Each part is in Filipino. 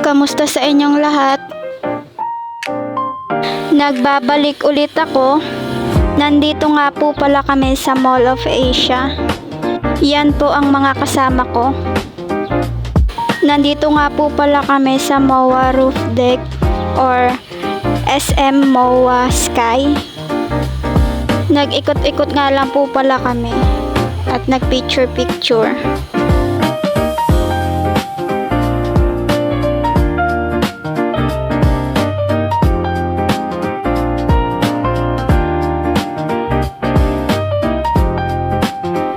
Kamusta sa inyong lahat? Nagbabalik ulit ako. Nandito nga po pala kami sa Mall of Asia. Yan po ang mga kasama ko. Nandito nga po pala kami sa MOA Roof Deck or SM MOA Sky. Nag-ikot-ikot nga lang po pala kami at nag-picture-picture.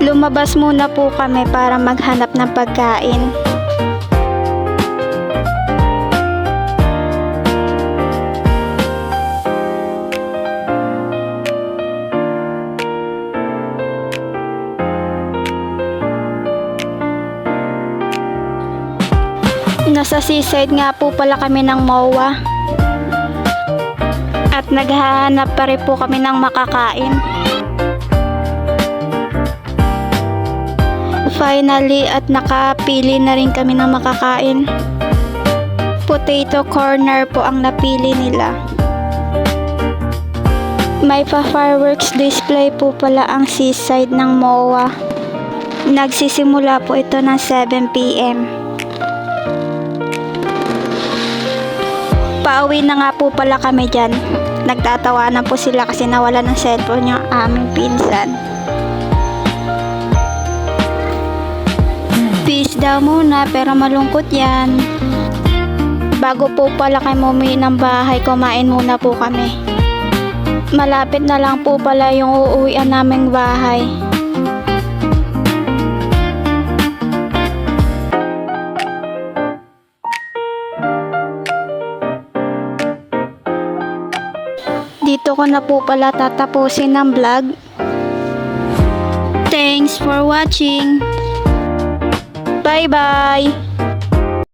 Lumabas muna po kami para maghanap ng pagkain. Nasa seaside nga po pala kami ng MOA. At naghahanap pa rin po kami ng makakain. Finally, at nakapili na rin kami ng makakain. Potato corner po ang napili nila. May pa-fireworks display po pala ang seaside ng MOA. Nagsisimula po ito ng 7 PM. Pauwi na nga po pala kami dyan. Nagtatawanan po sila kasi nawala ng cellphone yung aming pinsan. Peace daw muna pero malungkot yan. Bago po pala kayo umuwi ng bahay, kumain muna po kami. Malapit na lang po pala yung uuwian naming bahay. Dito ko na po pala tatapusin ang vlog. Thanks for watching. Bye-bye!